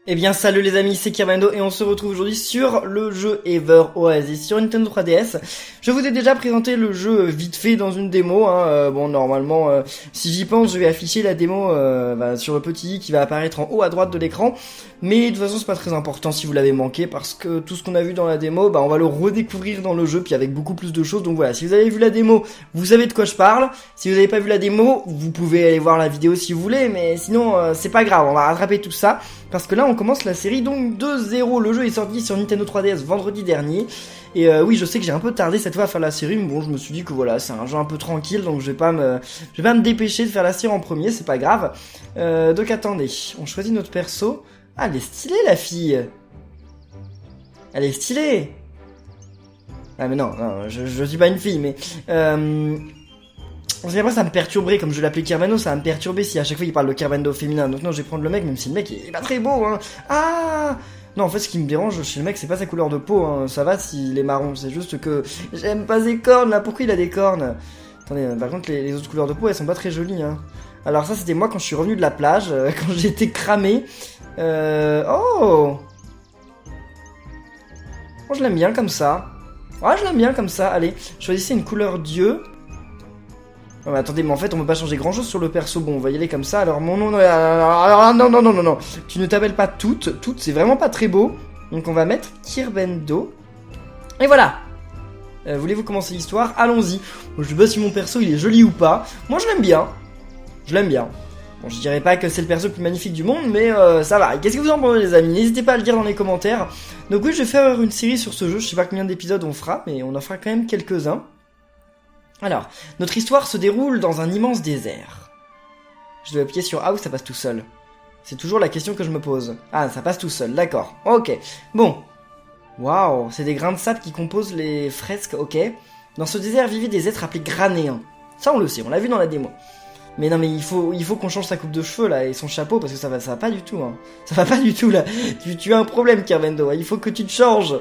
Eh bien salut les amis, c'est Kerbendo et on se retrouve aujourd'hui sur le jeu Ever Oasis sur Nintendo 3DS. Je vous ai déjà présenté le jeu vite fait dans une démo, bon normalement si j'y pense je vais afficher la démo sur le petit i qui va apparaître en haut à droite de l'écran. Mais de toute façon c'est pas très important si vous l'avez manqué parce que tout ce qu'on a vu dans la démo, on va le redécouvrir dans le jeu puis avec beaucoup plus de choses. Donc voilà, si vous avez vu la démo, vous savez de quoi je parle. Si vous n'avez pas vu la démo, vous pouvez aller voir la vidéo si vous voulez, mais sinon c'est pas grave, on va rattraper tout ça. Parce que là on commence la série donc de 0, le jeu est sorti sur Nintendo 3DS vendredi dernier. Et oui je sais que j'ai un peu tardé cette fois à faire la série, mais bon je me suis dit que voilà c'est un jeu un peu tranquille, donc je vais pas me dépêcher de faire la série en premier, c'est pas grave. Donc attendez, on choisit notre perso. Ah elle est stylée la fille. Elle est stylée. Ah mais non, je suis pas une fille mais... Parce qu'après ça me perturberait, comme je l'appelais Kerbendo, ça va me perturber si à chaque fois il parle de Kerbendo féminin. Donc non, je vais prendre le mec, même si le mec il est pas très beau, hein. Ah non, en fait ce qui me dérange chez le mec c'est pas sa couleur de peau, hein. Ça va s'il est marron, c'est juste que j'aime pas ses cornes là, pourquoi il a des cornes? Attendez, par contre les autres couleurs de peau elles sont pas très jolies, hein. Alors ça c'était moi quand je suis revenu de la plage, quand j'étais cramé. Oh je l'aime bien comme ça. Ouais je l'aime bien comme ça, allez, choisissez une couleur d'yeux. Non mais attendez, mais en fait on peut pas changer grand chose sur le perso, bon on va y aller comme ça, alors mon nom... non, tu ne t'appelles pas Toute c'est vraiment pas très beau, donc on va mettre Kerbendo, et voilà. Voulez-vous commencer l'histoire? Allons-y. Je sais pas si mon perso il est joli ou pas, moi je l'aime bien, Bon je dirais pas que c'est le perso le plus magnifique du monde, mais ça va. Qu'est-ce que vous en pensez les amis? N'hésitez pas à le dire dans les commentaires. Donc oui je vais faire une série sur ce jeu, je sais pas combien d'épisodes on fera, mais on en fera quand même quelques-uns. Alors, notre histoire se déroule dans un immense désert. Je dois appuyer sur A ou ça passe tout seul? C'est toujours la question que je me pose. Ah, ça passe tout seul, d'accord. Ok, bon. Waouh, c'est des grains de sable qui composent les fresques, ok. Dans ce désert vivaient des êtres appelés granéens. Ça on le sait, on l'a vu dans la démo. Mais non mais il faut qu'on change sa coupe de cheveux là et son chapeau parce que ça va pas du tout, hein. Ça va pas du tout là. Tu as un problème Kerbendo, hein. Il faut que tu te changes.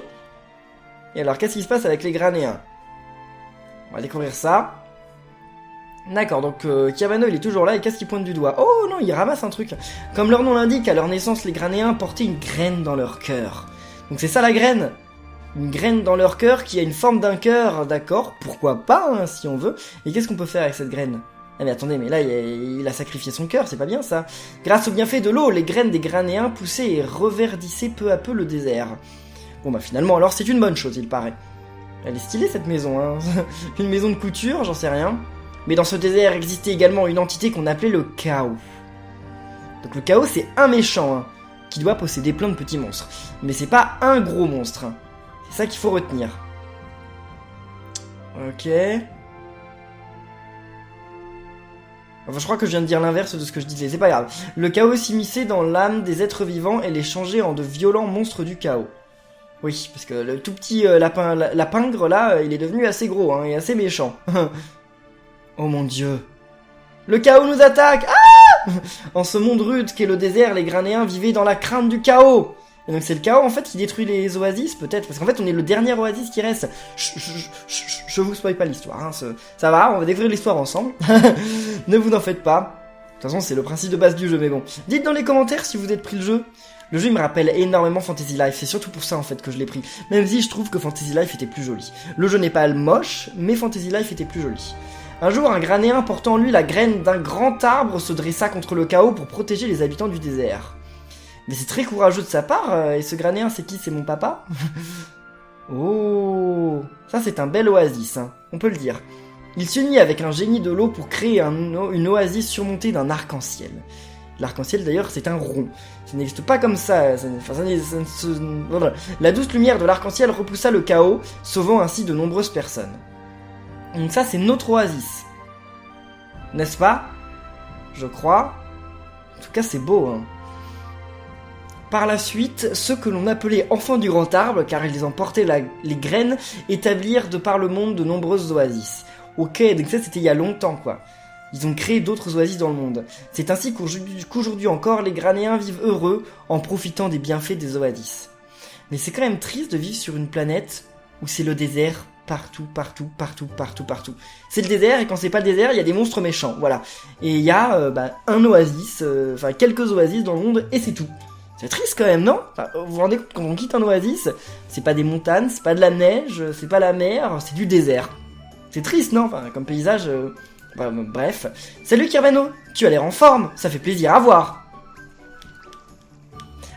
Et alors qu'est-ce qui se passe avec les granéens? On va découvrir ça. D'accord, donc Kerbendo il est toujours là et qu'est-ce qu'il pointe du doigt? Oh non, il ramasse un truc. Comme leur nom l'indique, à leur naissance, les granéens portaient une graine dans leur cœur. Donc c'est ça la graine. Une graine dans leur cœur qui a une forme d'un cœur, d'accord, pourquoi pas, hein, si on veut. Et qu'est-ce qu'on peut faire avec cette graine? Ah mais attendez, mais là il a sacrifié son cœur, c'est pas bien ça. Grâce au bienfait de l'eau, les graines des granéens poussaient et reverdissaient peu à peu le désert. Bon bah finalement alors c'est une bonne chose il paraît. Elle est stylée cette maison, hein. Une maison de couture, j'en sais rien. Mais dans ce désert existait également une entité qu'on appelait le chaos. Donc le chaos c'est un méchant, hein, qui doit posséder plein de petits monstres. Mais c'est pas un gros monstre, hein. C'est ça qu'il faut retenir. Ok. Enfin je crois que je viens de dire l'inverse de ce que je disais, c'est pas grave. Le chaos s'immisçait dans l'âme des êtres vivants et les changeait en de violents monstres du chaos. Oui, parce que le tout petit lapingre là, il est devenu assez gros hein, et assez méchant. Oh mon dieu. Le chaos nous attaque. Ah! En ce monde rude qu'est le désert, les granéens vivaient dans la crainte du chaos. Et donc c'est le chaos en fait qui détruit les oasis peut-être, parce qu'en fait on est le dernier oasis qui reste. Je vous spoil pas l'histoire, hein, ça va, on va découvrir l'histoire ensemble. Ne vous en faites pas. De toute façon c'est le principe de base du jeu, mais bon. Dites dans les commentaires si vous êtes pris le jeu. Le jeu il me rappelle énormément Fantasy Life, c'est surtout pour ça en fait que je l'ai pris. Même si je trouve que Fantasy Life était plus joli. Le jeu n'est pas moche, mais Fantasy Life était plus joli. Un jour, un granéen portant en lui la graine d'un grand arbre se dressa contre le chaos pour protéger les habitants du désert. Mais c'est très courageux de sa part, et ce granéen c'est qui? C'est mon papa? Oh, ça c'est un bel oasis, hein, on peut le dire. Il s'unit avec un génie de l'eau pour créer une oasis surmontée d'un arc-en-ciel. L'arc-en-ciel d'ailleurs c'est un rond. Ça n'existe pas comme ça. La douce lumière de l'arc-en-ciel repoussa le chaos, sauvant ainsi de nombreuses personnes. Donc ça c'est notre oasis. N'est-ce pas? Je crois. En tout cas c'est beau, hein. Par la suite, ceux que l'on appelait enfants du grand arbre, car ils en portaient les graines, établirent de par le monde de nombreuses oasis. Ok, donc ça c'était il y a longtemps quoi. Ils ont créé d'autres oasis dans le monde. C'est ainsi qu'aujourd'hui encore, les granéens vivent heureux en profitant des bienfaits des oasis. Mais c'est quand même triste de vivre sur une planète où c'est le désert partout. C'est le désert et quand c'est pas le désert, il y a des monstres méchants, voilà. Et il y a un oasis, quelques oasis dans le monde et c'est tout. C'est triste quand même, non? Enfin, vous vous rendez compte, quand on quitte un oasis, c'est pas des montagnes, c'est pas de la neige, c'est pas la mer, c'est du désert. C'est triste, non? Enfin, comme paysage... bref. Salut Kirbeno, tu as l'air en forme, ça fait plaisir à voir.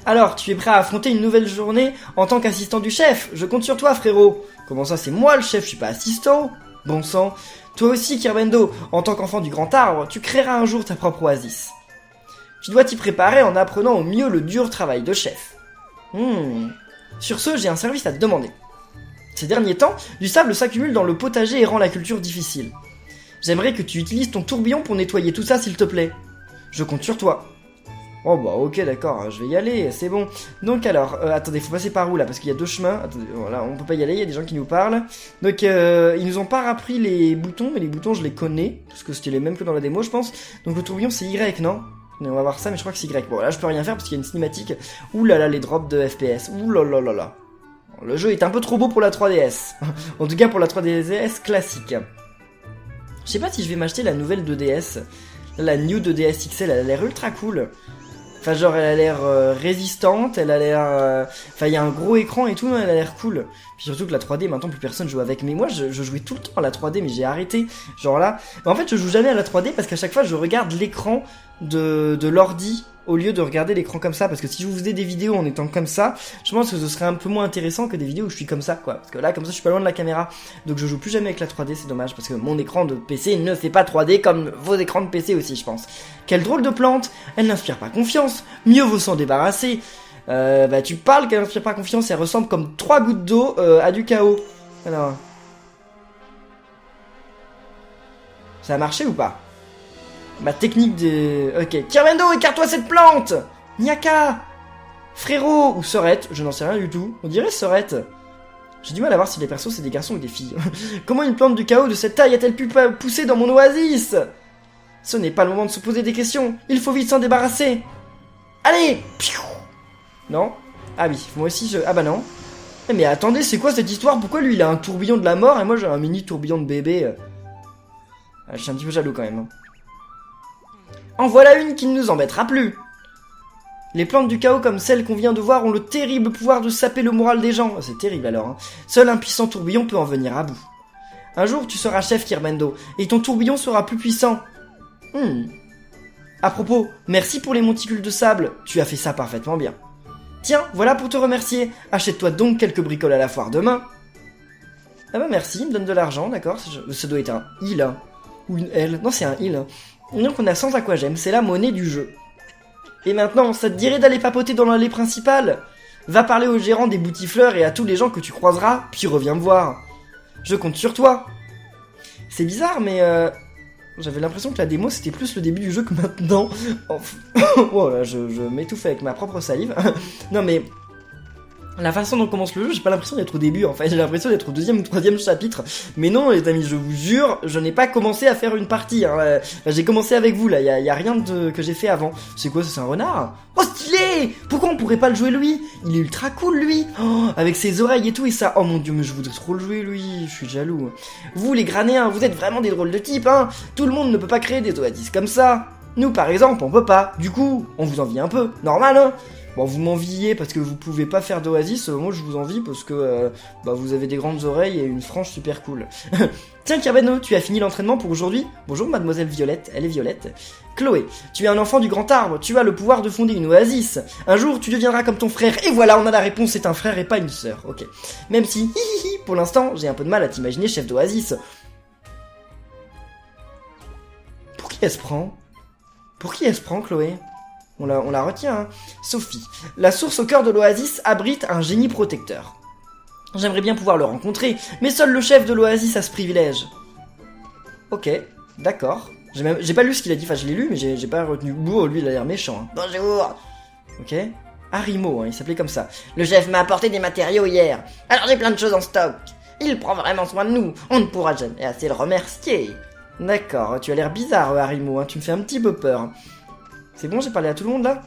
Alors, tu es prêt à affronter une nouvelle journée en tant qu'assistant du chef? Je compte sur toi, frérot. Comment ça, c'est moi le chef, je suis pas assistant? Bon sang. Toi aussi, Kirbendo, en tant qu'enfant du grand arbre, tu créeras un jour ta propre oasis. Tu dois t'y préparer en apprenant au mieux le dur travail de chef. Sur ce, j'ai un service à te demander. Ces derniers temps, du sable s'accumule dans le potager et rend la culture difficile. J'aimerais que tu utilises ton tourbillon pour nettoyer tout ça, s'il te plaît. Je compte sur toi. Oh bah ok, d'accord, je vais y aller, c'est bon. Donc alors, attendez, faut passer par où là? Parce qu'il y a deux chemins. Attendez, voilà, on peut pas y aller, il y a des gens qui nous parlent. Donc ils nous ont pas appris les boutons, mais les boutons je les connais, parce que c'était les mêmes que dans la démo je pense. Donc le tourbillon c'est Y, non? On va voir ça, mais je crois que c'est Y. Bon là je peux rien faire parce qu'il y a une cinématique. Ouh là là, les drops de FPS. Ouh là là là là. Le jeu est un peu trop beau pour la 3DS. En tout cas pour la 3DS classique. Je sais pas si je vais m'acheter la nouvelle 2DS. La New 2DS XL, elle a l'air ultra cool. Enfin genre elle a l'air résistante, elle a l'air... Enfin il y a un gros écran et tout, elle a l'air cool. Puis surtout que la 3D, maintenant plus personne joue avec. Mais moi je jouais tout le temps à la 3D, mais j'ai arrêté. Genre là... Mais en fait je joue jamais à la 3D parce qu'à chaque fois je regarde l'écran de l'ordi au lieu de regarder l'écran comme ça. Parce que si je vous faisais des vidéos en étant comme ça, je pense que ce serait un peu moins intéressant que des vidéos où je suis comme ça, quoi. Parce que là comme ça je suis pas loin de la caméra. Donc je joue plus jamais avec la 3D, c'est dommage. Parce que mon écran de PC ne fait pas 3D comme vos écrans de PC aussi, je pense. Quelle drôle de plante, elle n'inspire pas confiance, mieux vaut s'en débarrasser. Bah tu parles qu'elle n'inspire pas confiance, elle ressemble comme 3 gouttes d'eau à du chaos. Alors... Ça a marché ou pas? Ma technique de... Ok, Kirbendo, écarte-toi cette plante! Nyaka! Frérot! Ou Sorette, je n'en sais rien du tout. On dirait Sorette. J'ai du mal à voir si les persos c'est des garçons ou des filles. Comment une plante du chaos de cette taille a-t-elle pu pousser dans mon oasis? Ce n'est pas le moment de se poser des questions. Il faut vite s'en débarrasser. Allez! Non? Ah oui, moi aussi je... Ah bah non. Mais attendez, c'est quoi cette histoire? Pourquoi lui il a un tourbillon de la mort et moi j'ai un mini tourbillon de bébé? Je suis un petit peu jaloux quand même. En voilà une qui ne nous embêtera plus. Les plantes du chaos comme celles qu'on vient de voir ont le terrible pouvoir de saper le moral des gens. C'est terrible alors, hein. Seul un puissant tourbillon peut en venir à bout. Un jour tu seras chef Kirbendo, et ton tourbillon sera plus puissant. À propos, merci pour les monticules de sable, tu as fait ça parfaitement bien. Tiens, voilà pour te remercier, achète-toi donc quelques bricoles à la foire demain. Ah bah merci, il me donne de l'argent, d'accord, ça doit être un il, hein. Ou une L, non c'est un il, hein. Donc on a 100 aquagèmes, c'est la monnaie du jeu. Et maintenant, ça te dirait d'aller papoter dans l'allée principale? Va parler au gérant des boutifleurs et à tous les gens que tu croiseras, puis reviens me voir. Je compte sur toi. C'est bizarre, mais j'avais l'impression que la démo c'était plus le début du jeu que maintenant. Oh là, je m'étouffe avec ma propre salive. Non mais... La façon dont commence le jeu, j'ai pas l'impression d'être au début en fait, j'ai l'impression d'être au 2e ou 3e chapitre. Mais non les amis, je vous jure, je n'ai pas commencé à faire une partie, hein. J'ai commencé avec vous là, y a rien que j'ai fait avant. C'est quoi, c'est un renard? Oh stylé! Pourquoi on pourrait pas le jouer lui? Il est ultra cool lui, oh, avec ses oreilles et tout et ça. Oh mon dieu, mais je voudrais trop le jouer lui, je suis jaloux. Vous les granéens, vous êtes vraiment des drôles de types, hein. Tout le monde ne peut pas créer des oasis comme ça. Nous par exemple, on peut pas, du coup, on vous envie un peu, normal hein. Bon, vous m'enviez parce que vous pouvez pas faire d'oasis, moi je vous envie parce que vous avez des grandes oreilles et une frange super cool. Tiens Kirbeno, tu as fini l'entraînement pour aujourd'hui? Bonjour mademoiselle Violette, elle est Violette. Chloé, tu es un enfant du grand arbre, tu as le pouvoir de fonder une oasis. Un jour tu deviendras comme ton frère, et voilà on a la réponse, c'est un frère et pas une sœur, ok. Même si, pour l'instant, j'ai un peu de mal à t'imaginer chef d'oasis. Pour qui elle se prend? Pour qui elle se prend Chloé? On la retient, hein. Sophie. La source au cœur de l'oasis abrite un génie protecteur. J'aimerais bien pouvoir le rencontrer, mais seul le chef de l'oasis a ce privilège. Ok, d'accord. J'ai pas lu ce qu'il a dit, enfin je l'ai lu, mais j'ai pas retenu. Oh, lui il a l'air méchant. Hein. Bonjour. Ok. Harimo, hein, il s'appelait comme ça. Le chef m'a apporté des matériaux hier, alors j'ai plein de choses en stock. Il prend vraiment soin de nous, on ne pourra jamais assez le remercier. D'accord, tu as l'air bizarre, Harimo, hein, tu me fais un petit peu peur. C'est bon, j'ai parlé à tout le monde là?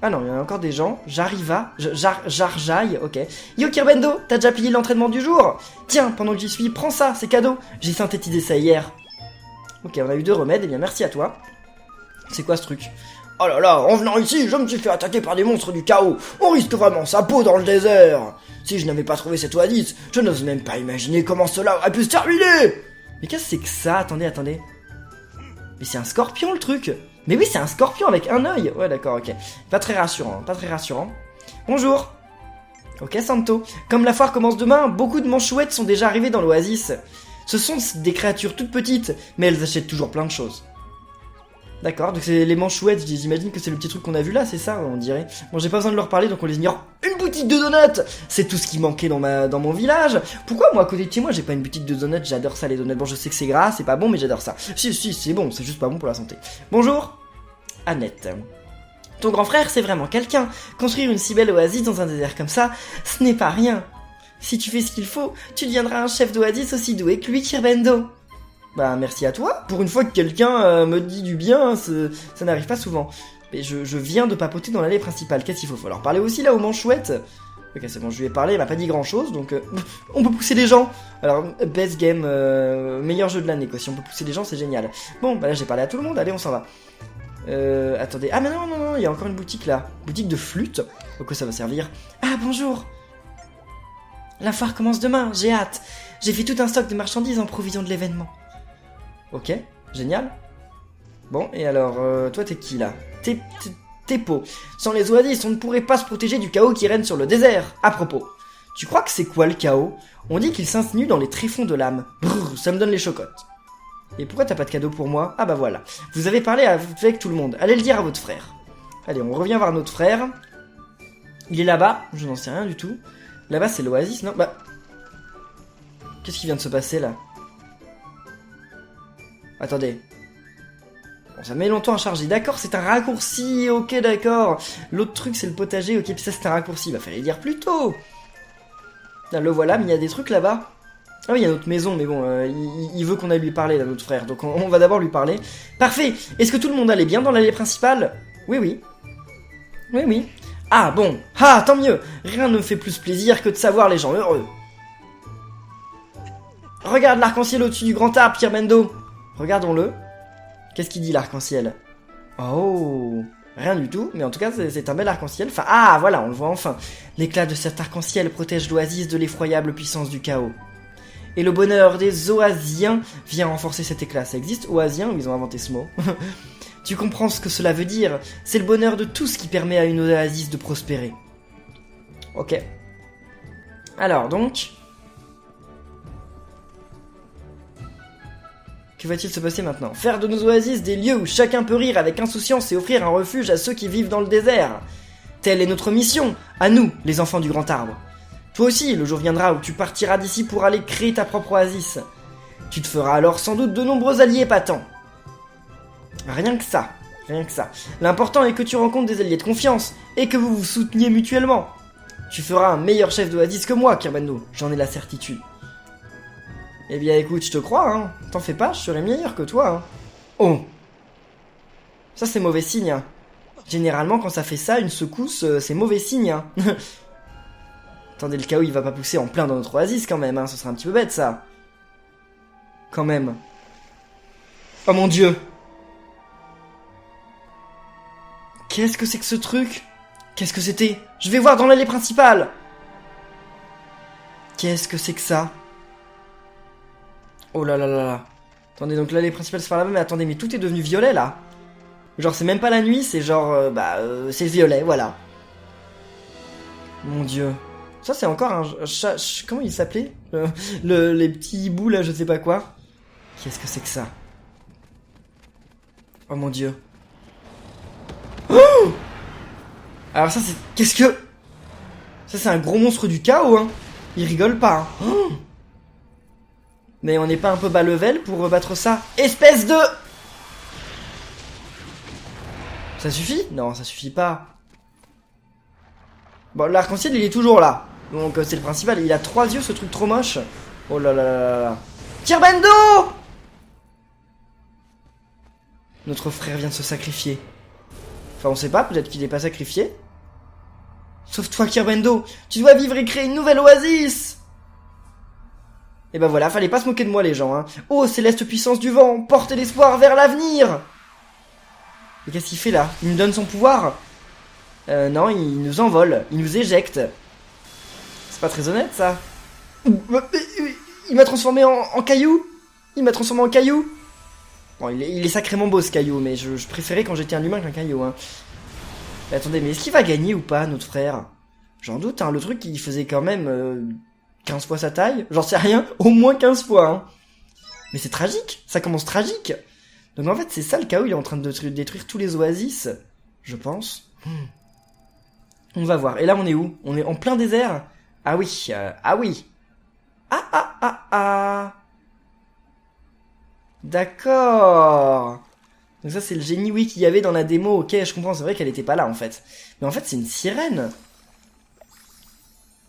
Ah non, il y en a encore des gens. Jarjaille, ok. Yo Kirbendo, t'as déjà pillé l'entraînement du jour? Tiens, pendant que j'y suis, prends ça, c'est cadeau. J'ai synthétisé ça hier. Ok, on a eu 2 remèdes, et bien merci à toi. C'est quoi ce truc? Oh là là, en venant ici, je me suis fait attaquer par des monstres du chaos. On risque vraiment sa peau dans le désert. Si je n'avais pas trouvé cette oasis, je n'ose même pas imaginer comment cela aurait pu se terminer. Mais qu'est-ce que c'est que ça? Attendez. Mais c'est un scorpion le truc. Mais oui, c'est un scorpion avec un œil. Ouais, d'accord, ok. Pas très rassurant. Bonjour. Ok, Santo. Comme la foire commence demain, beaucoup de manchouettes sont déjà arrivées dans l'oasis. Ce sont des créatures toutes petites, mais elles achètent toujours plein de choses. D'accord, donc c'est les manchouettes, j'imagine que c'est le petit truc qu'on a vu là, c'est ça, on dirait. Bon, j'ai pas besoin de leur parler, donc on les ignore. Une boutique de donuts! C'est tout ce qui manquait dans mon village. Pourquoi, moi, à côté de chez moi, j'ai pas une boutique de donuts? J'adore ça, les donuts. Bon, je sais que c'est gras, c'est pas bon, mais j'adore ça. Si, c'est bon, c'est juste pas bon pour la santé. Bonjour, Annette. Ton grand frère, c'est vraiment quelqu'un. Construire une si belle oasis dans un désert comme ça, ce n'est pas rien. Si tu fais ce qu'il faut, tu deviendras un chef d'oasis aussi doué que lui, Kirbendo. Bah merci à toi, pour une fois que quelqu'un me dit du bien, ça n'arrive pas souvent. Mais je viens de papoter dans l'allée principale, qu'est-ce qu'il faut leur parler aussi là aux manchouettes? Ok c'est bon, je lui ai parlé, il m'a pas dit grand chose, donc on peut pousser les gens. Alors best game, meilleur jeu de l'année quoi, si on peut pousser les gens c'est génial. Bon bah là j'ai parlé à tout le monde, allez on s'en va. Attendez, ah mais non, il y a encore une boutique là, boutique de flûte, à quoi ça va servir? Ah bonjour. La foire commence demain, j'ai hâte. J'ai fait tout un stock de marchandises en provision de l'événement. Ok, génial. Bon, et alors, toi t'es qui là? T'es peau. Sans les oasis, on ne pourrait pas se protéger du chaos qui règne sur le désert. À propos, tu crois que c'est quoi le chaos? On dit qu'il s'insinue dans les tréfonds de l'âme. Brrr, ça me donne les chocottes. Et pourquoi t'as pas de cadeau pour moi? Ah bah voilà, vous avez parlé avec tout le monde, allez le dire à votre frère. Allez, on revient voir notre frère. Il est là-bas, je n'en sais rien du tout. Là-bas c'est l'oasis, non? Bah... Qu'est-ce qui vient de se passer là? Attendez. Bon, ça met longtemps à charger. D'accord, c'est un raccourci. Ok, d'accord. L'autre truc, c'est le potager. Ok, puis ça, c'est un raccourci. Bah, fallait le dire plus tôt. Là, le voilà, mais il y a des trucs là-bas. Ah oui, il y a notre maison, mais bon, il veut qu'on aille lui parler, là, notre frère. Donc, on va d'abord lui parler. Parfait. Est-ce que tout le monde allait bien dans l'allée principale? Oui. Ah, bon. Ah, tant mieux. Rien ne me fait plus plaisir que de savoir les gens heureux. Regarde l'arc-en-ciel au-dessus du grand arbre, Kirbendo. Regardons-le. Qu'est-ce qu'il dit l'arc-en-ciel? Oh, rien du tout, mais en tout cas c'est un bel arc-en-ciel. Enfin, ah voilà, on le voit enfin. L'éclat de cet arc-en-ciel protège l'oasis de l'effroyable puissance du chaos. Et le bonheur des oasiens vient renforcer cet éclat. Ça existe, oasiens, ou ils ont inventé ce mot? Tu comprends ce que cela veut dire? C'est le bonheur de tout ce qui permet à une oasis de prospérer. Ok. Alors donc... Que va-t-il se passer maintenant? Faire de nos oasis des lieux où chacun peut rire avec insouciance et offrir un refuge à ceux qui vivent dans le désert. Telle est notre mission, à nous, les enfants du grand arbre. Toi aussi, le jour viendra où tu partiras d'ici pour aller créer ta propre oasis. Tu te feras alors sans doute de nombreux alliés épatants. Rien que ça. L'important est que tu rencontres des alliés de confiance et que vous vous souteniez mutuellement. Tu feras un meilleur chef d'oasis que moi, Kirbendo, j'en ai la certitude. Eh bien écoute, je te crois, hein. T'en fais pas, je serai meilleur que toi, hein. Oh. Ça c'est mauvais signe, hein. Généralement quand ça fait ça, une secousse, c'est mauvais signe, hein. Attendez, le chaos il va pas pousser en plein dans notre oasis quand même, hein. Ce serait un petit peu bête ça. Quand même. Oh mon dieu. Qu'est-ce que c'est que ce truc? Qu'est-ce que c'était? Je vais voir dans l'allée principale. Qu'est-ce que c'est que ça? Oh là là là là. Attendez, donc l'allée principale c'est par là-bas, mais attendez, mais tout est devenu violet là. Genre c'est même pas la nuit, c'est genre, c'est violet, voilà. Mon dieu. Ça c'est encore un chat, comment il s'appelait les petits hiboux là, je sais pas quoi. Qu'est-ce que c'est que ça? Oh mon dieu. Oh! Alors ça c'est, qu'est-ce que... Ça c'est un gros monstre du chaos, hein. Il rigole pas, hein. Oh! Mais on n'est pas un peu bas level pour battre ça? Espèce de... Ça suffit? Non, ça suffit pas. Bon, l'arc-en-ciel, il est toujours là. Donc, c'est le principal. Il a 3 yeux, ce truc trop moche. Oh là là là là. Kirbendo! Notre frère vient de se sacrifier. Enfin, on sait pas, peut-être qu'il est pas sacrifié. Sauf toi, Kirbendo. Tu dois vivre et créer une nouvelle oasis! Et ben voilà, fallait pas se moquer de moi les gens, hein. Oh, céleste puissance du vent, portez l'espoir vers l'avenir! Et qu'est-ce qu'il fait là? Il nous donne son pouvoir? Non, il nous envole, il nous éjecte. C'est pas très honnête ça. Il m'a transformé en caillou. Il m'a transformé en caillou. Bon, il est sacrément beau ce caillou, mais je préférais quand j'étais un humain qu'un caillou. Hein. Mais attendez, mais est-ce qu'il va gagner ou pas, notre frère? J'en doute, hein, le truc il faisait quand même 15 fois sa taille. J'en sais rien, au moins 15 fois. Hein. Mais c'est tragique, ça commence tragique. Donc en fait, c'est ça le chaos, il est en train de détruire tous les oasis, je pense. On va voir. Et là, on est où? On est en plein désert? Ah oui, ah oui. Ah. D'accord. Donc ça, c'est le génie, oui, qu'il y avait dans la démo. Ok, je comprends, c'est vrai qu'elle était pas là, en fait. Mais en fait, c'est une sirène.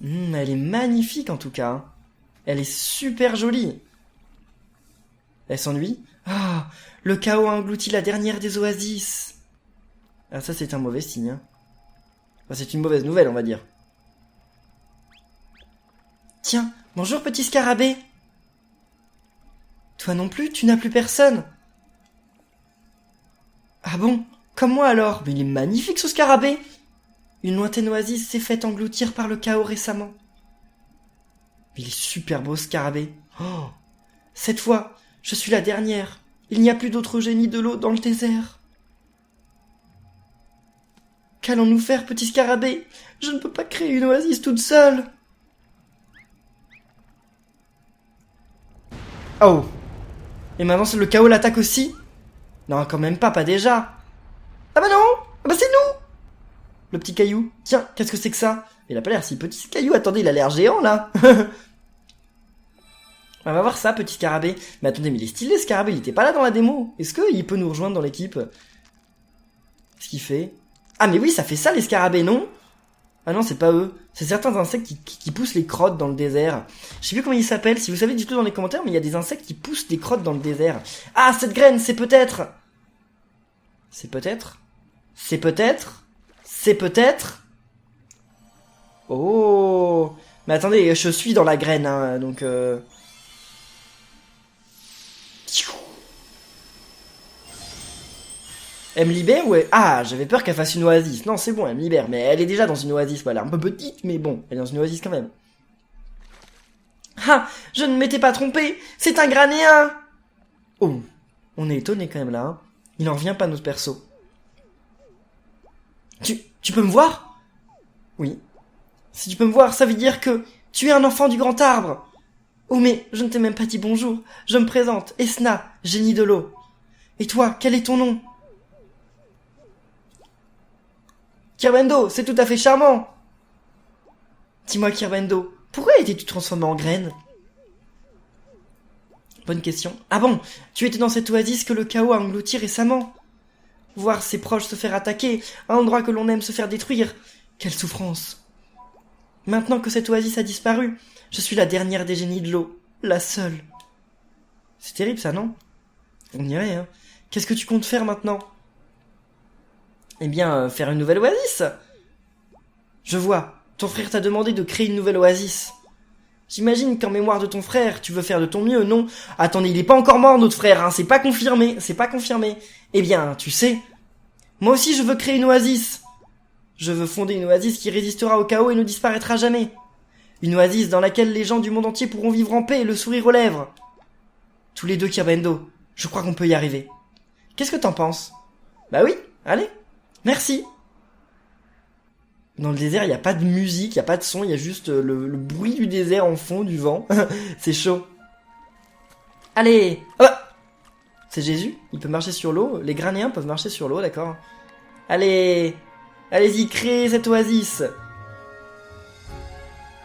Elle est magnifique, en tout cas. Elle est super jolie. Elle s'ennuie? Ah, le chaos a englouti la dernière des oasis. Ah, ça, c'est un mauvais signe, hein. Enfin, c'est une mauvaise nouvelle, on va dire. Tiens, bonjour petit scarabée. Toi non plus, tu n'as plus personne. Ah bon? Comme moi alors? Mais il est magnifique ce scarabée. Une lointaine oasis s'est faite engloutir par le chaos récemment. Il est super beau ce scarabée. Oh, cette fois, je suis la dernière. Il n'y a plus d'autre génie de l'eau dans le désert. Qu'allons-nous faire, petit scarabée? Je ne peux pas créer une oasis toute seule. Oh. Et maintenant le chaos l'attaque aussi? Non, quand même pas déjà. Ah bah non. Ah bah c'est nous. Le petit caillou. Tiens, qu'est-ce que c'est que ça? Il a pas l'air si petit ce caillou, attendez, il a l'air géant là. On va voir ça, petit scarabée. Mais attendez, mais il est stylé ce scarabée, il était pas là dans la démo. Est-ce qu'il peut nous rejoindre dans l'équipe? Qu'est-ce qu'il fait? Ah mais oui, ça fait ça les scarabées, non? Ah non, c'est pas eux. C'est certains insectes qui poussent les crottes dans le désert. Je sais plus comment ils s'appellent, si vous savez dites-le dans les commentaires, mais il y a des insectes qui poussent des crottes dans le désert. Ah, cette graine, c'est peut-être... C'est peut-être... C'est peut-être... C'est peut-être... Oh... Mais attendez, je suis dans la graine, hein, donc... Elle me libère ou elle... Ah, j'avais peur qu'elle fasse une oasis. Non, c'est bon, elle me libère. Mais elle est déjà dans une oasis, voilà. Un peu petite, mais bon, elle est dans une oasis quand même. Ah, je ne m'étais pas trompé. C'est un granéen. Oh, on est étonné quand même là. Hein. Il n'en revient pas notre perso. Tu peux me voir? Oui. Si tu peux me voir, ça veut dire que tu es un enfant du grand arbre. Oh mais, je ne t'ai même pas dit bonjour. Je me présente, Esna, génie de l'eau. Et toi, quel est ton nom? Kirbendo, c'est tout à fait charmant. Dis-moi Kirbendo, pourquoi étais-tu transformé en graine? Bonne question. Ah bon, tu étais dans cette oasis que le chaos a englouti récemment. Voir ses proches se faire attaquer, un endroit que l'on aime se faire détruire. Quelle souffrance. Maintenant que cette oasis a disparu, je suis la dernière des génies de l'eau. La seule. C'est terrible ça, non? On dirait, hein. Qu'est-ce que tu comptes faire maintenant? Eh bien, faire une nouvelle oasis. Je vois, ton frère t'a demandé de créer une nouvelle oasis. J'imagine qu'en mémoire de ton frère, tu veux faire de ton mieux, non? Attendez, il est pas encore mort, notre frère, hein, c'est pas confirmé. Eh bien, tu sais, moi aussi je veux créer une oasis. Je veux fonder une oasis qui résistera au chaos et ne disparaîtra jamais. Une oasis dans laquelle les gens du monde entier pourront vivre en paix et le sourire aux lèvres. Tous les deux, Kirbendo, je crois qu'on peut y arriver. Qu'est-ce que t'en penses? Bah oui, allez. Merci. Dans le désert, il n'y a pas de musique, il n'y a pas de son, il y a juste le bruit du désert en fond, du vent. C'est chaud. Allez. Oh, c'est Jésus, il peut marcher sur l'eau. Les granéens peuvent marcher sur l'eau, d'accord. Allez. Allez-y, créez cette oasis.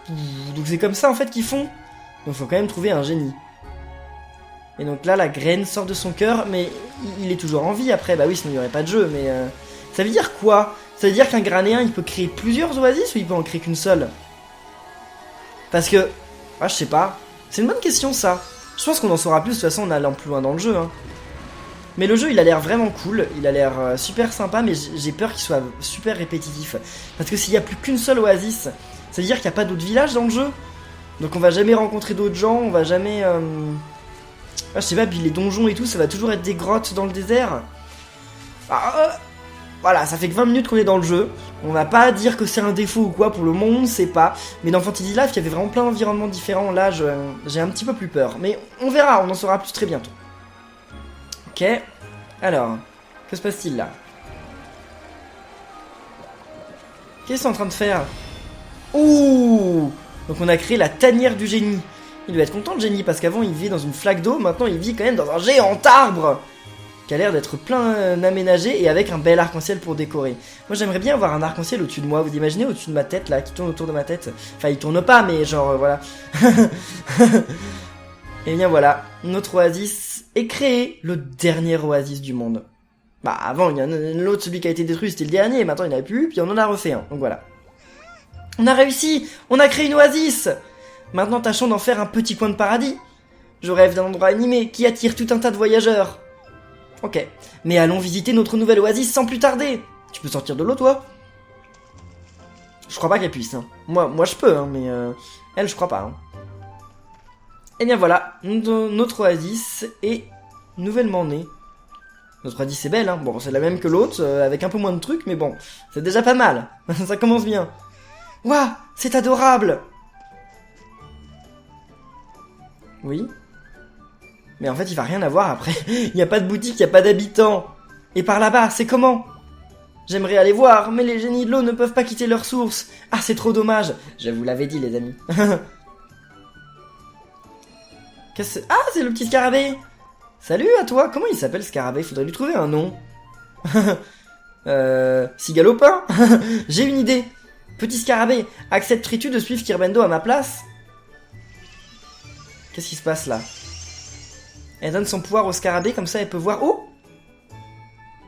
Donc c'est comme ça en fait qu'ils font. Donc il faut quand même trouver un génie. Et donc là, la graine sort de son cœur, mais il est toujours en vie après. Bah oui, sinon il n'y aurait pas de jeu, mais... Ça veut dire quoi? Ça veut dire qu'un granéen, il peut créer plusieurs oasis ou il peut en créer qu'une seule? Parce que... Ah, je sais pas. C'est une bonne question, ça. Je pense qu'on en saura plus, de toute façon, en allant plus loin dans le jeu. Hein. Mais le jeu, il a l'air vraiment cool. Il a l'air super sympa, mais j'ai peur qu'il soit super répétitif. Parce que s'il n'y a plus qu'une seule oasis, ça veut dire qu'il n'y a pas d'autres villages dans le jeu. Donc on va jamais rencontrer d'autres gens, on va jamais... Ah, je sais pas, puis les donjons et tout, ça va toujours être des grottes dans le désert. Ah, Voilà, ça fait que 20 minutes qu'on est dans le jeu. On va pas dire que c'est un défaut ou quoi, pour le moment on ne sait pas. Mais dans Fantasy Life, il y avait vraiment plein d'environnements différents. Là, j'ai un petit peu plus peur. Mais on verra, on en saura plus très bientôt. Ok. Alors, que se passe-t-il là? Qu'est-ce qu'ils sont en train de faire? Ouh! Donc on a créé la tanière du génie. Il doit être content le génie, parce qu'avant il vivait dans une flaque d'eau, maintenant il vit quand même dans un géant arbre qui a l'air d'être plein aménagé et avec un bel arc-en-ciel pour décorer. Moi j'aimerais bien avoir un arc-en-ciel au-dessus de moi, vous imaginez, au-dessus de ma tête là, qui tourne autour de ma tête. Enfin il tourne pas, mais genre voilà. Et bien voilà, notre oasis est créé, le dernier oasis du monde. Bah avant il y en a l'autre, celui qui a été détruit c'était le dernier, maintenant il n'y en a plus, puis on en a refait un, donc voilà. On a réussi! On a créé une oasis! Maintenant tâchons d'en faire un petit coin de paradis. Je rêve d'un endroit animé qui attire tout un tas de voyageurs. Ok, mais allons visiter notre nouvelle oasis sans plus tarder. Tu peux sortir de l'eau toi? Je crois pas qu'elle puisse. Hein. Moi je peux, hein, mais elle je crois pas. Hein. Et bien voilà, notre oasis est nouvellement née. Notre oasis est belle, hein. Bon c'est la même que l'autre, avec un peu moins de trucs, mais bon, c'est déjà pas mal. Ça commence bien. Waouh, c'est adorable! Oui. Mais en fait, il va rien avoir après. Il n'y a pas de boutique, il n'y a pas d'habitants. Et par là-bas, c'est comment? J'aimerais aller voir, mais les génies de l'eau ne peuvent pas quitter leur source. Ah, c'est trop dommage. Je vous l'avais dit, les amis. Ah, c'est le petit scarabée. Salut à toi. Comment il s'appelle, scarabée? Faudrait lui trouver un nom. Cigalopin. J'ai une idée. Petit scarabée, accepterais-tu de suivre Kirbendo à ma place? Qu'est-ce qui se passe là? Elle donne son pouvoir au scarabée, comme ça elle peut voir... Oh!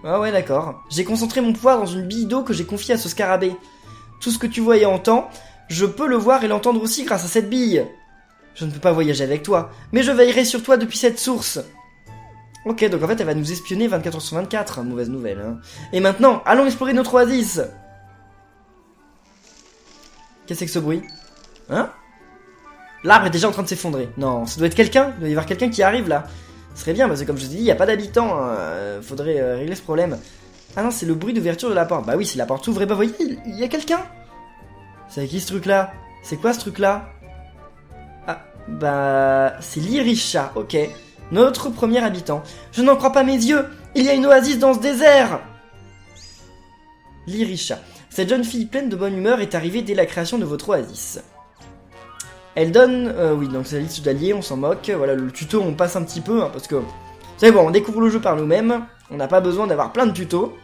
Ah ouais d'accord. J'ai concentré mon pouvoir dans une bille d'eau que j'ai confiée à ce scarabée. Tout ce que tu vois et entends, je peux le voir et l'entendre aussi grâce à cette bille. Je ne peux pas voyager avec toi, mais je veillerai sur toi depuis cette source. Ok, donc en fait elle va nous espionner 24h sur 24, mauvaise nouvelle. Hein. Et maintenant, allons explorer notre oasis. Qu'est-ce que c'est que ce bruit? Hein? L'arbre est déjà en train de s'effondrer. Non, ça doit être quelqu'un. Il doit y avoir quelqu'un qui arrive là. Ce serait bien, parce que comme je vous ai dit, il n'y a pas d'habitants. Hein. Faudrait régler ce problème. Ah non, c'est le bruit d'ouverture de la porte. Bah oui, si la porte s'ouvre, bah voyez, il y a quelqu'un. C'est qui ce truc là? C'est quoi ce truc là? Ah, bah... c'est l'Irisha, ok. Notre premier habitant. Je n'en crois pas mes yeux. Il y a une oasis dans ce désert. L'Irisha. Cette jeune fille pleine de bonne humeur est arrivée dès la création de votre oasis. Elle donne... oui, donc c'est la liste d'alliés, on s'en moque. Voilà, le tuto, on passe un petit peu, hein, parce que... C'est bon, on découvre le jeu par nous-mêmes. On n'a pas besoin d'avoir plein de tutos.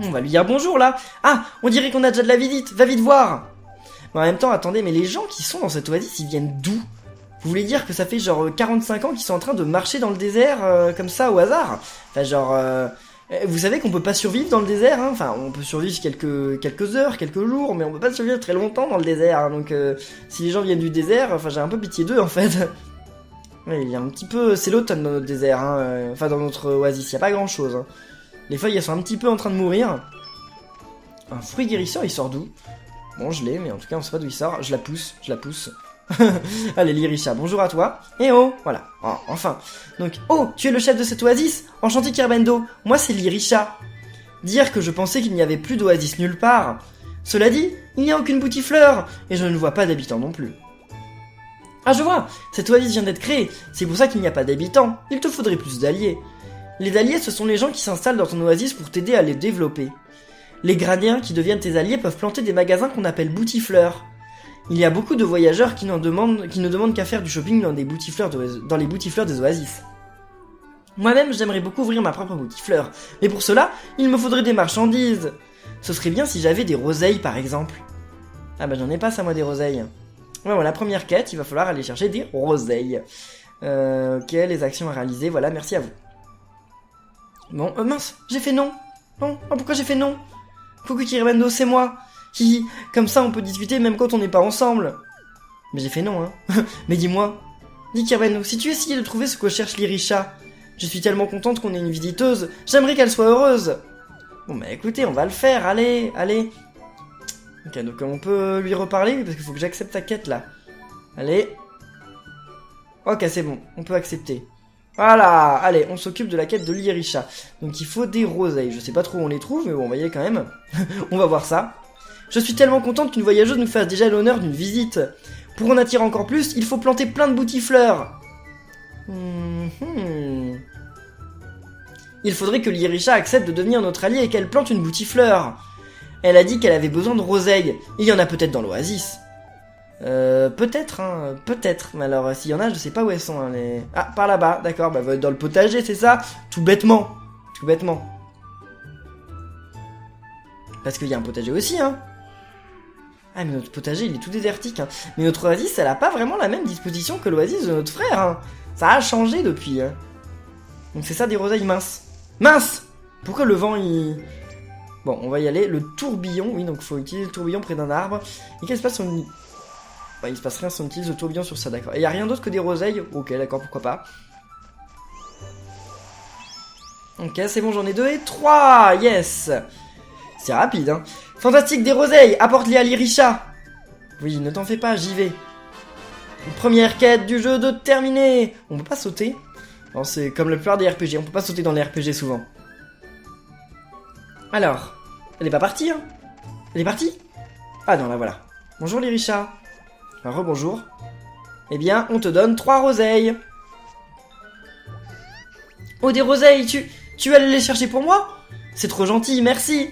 On va lui dire bonjour, là. Ah, on dirait qu'on a déjà de la visite. Va vite voir. Mais en même temps, attendez, mais les gens qui sont dans cette oasis, ils viennent d'où? Vous voulez dire que ça fait genre 45 ans qu'ils sont en train de marcher dans le désert, comme ça, au hasard? Enfin, genre... Vous savez qu'on peut pas survivre dans le désert, hein. Enfin on peut survivre quelques heures, quelques jours, mais on peut pas survivre très longtemps dans le désert, hein. Donc si les gens viennent du désert, enfin j'ai un peu pitié d'eux en fait. Ouais, il y a un petit peu, c'est l'automne dans notre désert, hein. Enfin dans notre oasis, il y a pas grand chose. Hein. Les feuilles elles sont un petit peu en train de mourir. Un fruit guérisseur il sort d'où? Bon je l'ai, mais en tout cas on sait pas d'où il sort, je la pousse. Allez l'Irisha, bonjour à toi. Et oh, voilà, oh, enfin. Donc, oh, tu es le chef de cette oasis? Enchanté Kirbendo, moi c'est l'Irisha. Dire que je pensais qu'il n'y avait plus d'oasis nulle part. Cela dit, il n'y a aucune boutifleur, et je ne vois pas d'habitants non plus. Ah je vois, cette oasis vient d'être créée, c'est pour ça qu'il n'y a pas d'habitants, il te faudrait plus d'alliés. Les alliés ce sont les gens qui s'installent dans ton oasis pour t'aider à les développer. Les graniens qui deviennent tes alliés peuvent planter des magasins qu'on appelle boutifleurs. Il y a beaucoup de voyageurs qui ne demandent qu'à faire du shopping dans les boutifleurs des oasis. Moi-même, j'aimerais beaucoup ouvrir ma propre boutifleur, mais pour cela, il me faudrait des marchandises. Ce serait bien si j'avais des roseilles, par exemple. Ah bah j'en ai pas ça, moi, des roseilles. Ouais, bon, la première quête, il va falloir aller chercher des roseilles. Ok, les actions à réaliser, voilà, merci à vous. Bon, mince, j'ai fait non. Non, pourquoi j'ai fait non? Coucou Kirbendo, c'est moi. Hihi, comme ça on peut discuter même quand on n'est pas ensemble. Mais j'ai fait non, hein. Mais dis-moi. Dis Kirbendo, si tu essayais de trouver ce que cherche l'Irisha, je suis tellement contente qu'on ait une visiteuse, j'aimerais qu'elle soit heureuse. Bon bah écoutez, on va le faire, allez. Ok, donc on peut lui reparler, parce qu'il faut que j'accepte ta quête là. Allez. Ok, c'est bon, on peut accepter. Voilà, allez, on s'occupe de la quête de l'Irisha. Donc il faut des roseilles. Je sais pas trop où on les trouve, mais bon, on va y aller quand même. On va voir ça. Je suis tellement contente qu'une voyageuse nous fasse déjà l'honneur d'une visite. Pour en attirer encore plus, il faut planter plein de boutifleurs. Il faudrait que l'Irisha accepte de devenir notre allié et qu'elle plante une boutifleur. Elle a dit qu'elle avait besoin de roseilles. Il y en a peut-être dans l'oasis. Peut-être, hein, peut-être. Mais alors, s'il y en a, je sais pas où elles sont, hein, les... Ah, par là-bas, d'accord, bah, dans le potager, c'est ça? Tout bêtement. Tout bêtement. Parce qu'il y a un potager aussi, hein. Ah, mais notre potager, il est tout désertique, hein. Mais notre oasis, elle a pas vraiment la même disposition que l'oasis de notre frère, hein. Ça a changé depuis, hein. Donc c'est ça, des roseilles minces. Mince! Pourquoi le vent, il... Bon, on va y aller. Le tourbillon, oui, donc faut utiliser le tourbillon près d'un arbre. Et qu'est-ce qui se passe si on... Bah, il se passe rien si on utilise le tourbillon sur ça, d'accord. Et y a rien d'autre que des roseilles? Ok, d'accord, pourquoi pas. Ok, c'est bon, j'en ai 2 et 3. Yes. C'est rapide, hein. Fantastique, des roseilles. Apporte-les à l'Irisha. Oui, ne t'en fais pas, j'y vais. Une première quête du jeu de terminer. On peut pas sauter. Non, c'est comme la plupart des RPG, on peut pas sauter dans les RPG souvent. Alors, elle est pas partie, hein? Elle est partie? Ah non, là voilà. Bonjour l'Irisha. Rebonjour. Eh bien, on te donne 3 roseilles. Oh, des roseilles, tu allais les chercher pour moi? C'est trop gentil, merci.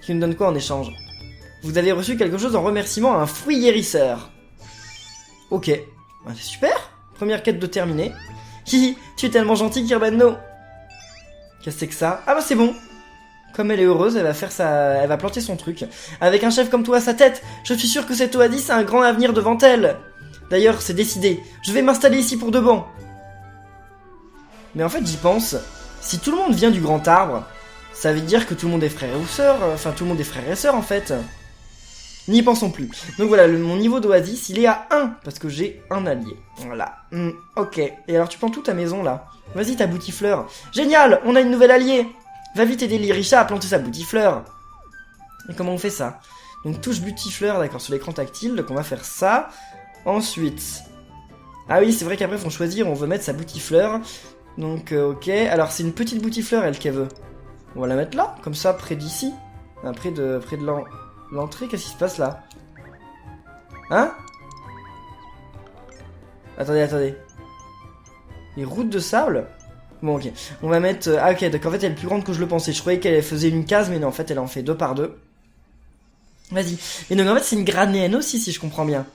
Tu me donnes quoi en échange? Vous avez reçu quelque chose en remerciement, un fruit guérisseur. Ok, bah, c'est super. Première quête de terminée. Hihi, tu es tellement gentil, Kirbenno. Qu'est-ce que c'est que ça? Ah bah c'est bon. Comme elle est heureuse, elle va planter son truc. Avec un chef comme toi à sa tête, je suis sûr que cette oasis a un grand avenir devant elle. D'ailleurs, c'est décidé. Je vais m'installer ici pour de bon. Mais en fait, j'y pense. Si tout le monde vient du grand arbre, ça veut dire que tout le monde est frère ou sœur. Enfin, tout le monde est frère et sœur, en fait. N'y pensons plus. Donc voilà, mon niveau d'oasis, il est à 1. Parce que j'ai un allié. Voilà. Ok. Et alors, tu prends toute ta maison, là. Vas-y, ta boutifleur. Génial, on a une nouvelle alliée. Va vite aider l'Irisha à planter sa boutifleur. Et comment on fait ça? Donc touche boutifleur, d'accord, sur l'écran tactile. Donc on va faire ça. Ensuite... Ah oui, c'est vrai qu'après, il faut choisir, on veut mettre sa boutifleur. Donc, ok. Alors, c'est une petite boutifleur, elle, qu'elle veut. On va la mettre là, comme ça, près d'ici. Près de l'entrée, qu'est-ce qui se passe là? Hein? Attendez. Les routes de sable? Bon, ok. On va mettre... Ah, ok, donc en fait, elle est plus grande que je le pensais. Je croyais qu'elle faisait une case, mais non, en fait, elle en fait 2 par 2. Vas-y. Et donc, en fait, c'est une granéenne aussi, si je comprends bien.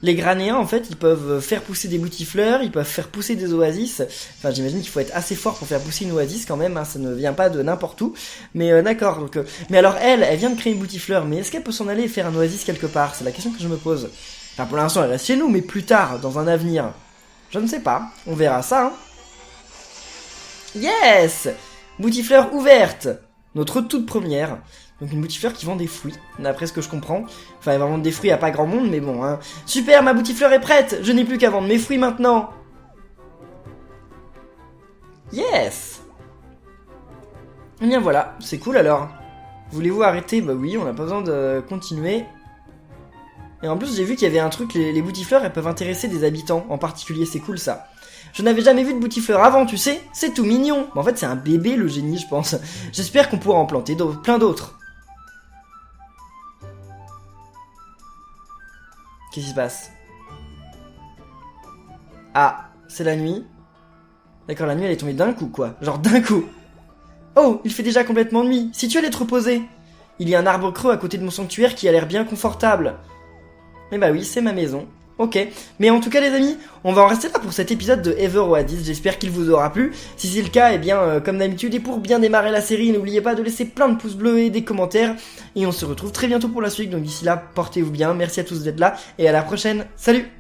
Les granéens, en fait, ils peuvent faire pousser des boutifleurs, ils peuvent faire pousser des oasis. Enfin, j'imagine qu'il faut être assez fort pour faire pousser une oasis quand même, hein, ça ne vient pas de n'importe où. Mais d'accord, donc... Mais alors, elle vient de créer une boutifleur, mais est-ce qu'elle peut s'en aller et faire un oasis quelque part? C'est la question que je me pose. Enfin, pour l'instant, elle reste chez nous, mais plus tard, dans un avenir... Je ne sais pas, on verra ça, hein. Yes! Boutifleur ouverte! Notre toute première. Donc une boutifleur qui vend des fruits, d'après ce que je comprends. Enfin, elle va vendre des fruits à pas grand monde, mais bon, hein. Super, ma boutifleur est prête! Je n'ai plus qu'à vendre mes fruits maintenant! Yes! Eh bien voilà, c'est cool alors. Voulez-vous arrêter? Bah oui, on n'a pas besoin de continuer. Et en plus, j'ai vu qu'il y avait un truc, les boutifleurs, elles peuvent intéresser des habitants en particulier, c'est cool ça. Je n'avais jamais vu de boutifleur avant, tu sais, c'est tout mignon. Mais en fait, c'est un bébé, le génie, je pense. J'espère qu'on pourra en planter plein d'autres. Qu'est-ce qui se passe? Ah, c'est la nuit. D'accord, la nuit, elle est tombée d'un coup, quoi. Genre d'un coup. Oh, il fait déjà complètement nuit. Si tu allais te reposer. Il y a un arbre creux à côté de mon sanctuaire qui a l'air bien confortable. Eh bah oui, c'est ma maison. Ok, mais en tout cas les amis, on va en rester là pour cet épisode de Ever Oasis, j'espère qu'il vous aura plu. Si c'est le cas, eh bien comme d'habitude, et pour bien démarrer la série, n'oubliez pas de laisser plein de pouces bleus et des commentaires. Et on se retrouve très bientôt pour la suite, donc d'ici là, portez-vous bien, merci à tous d'être là, et à la prochaine, salut!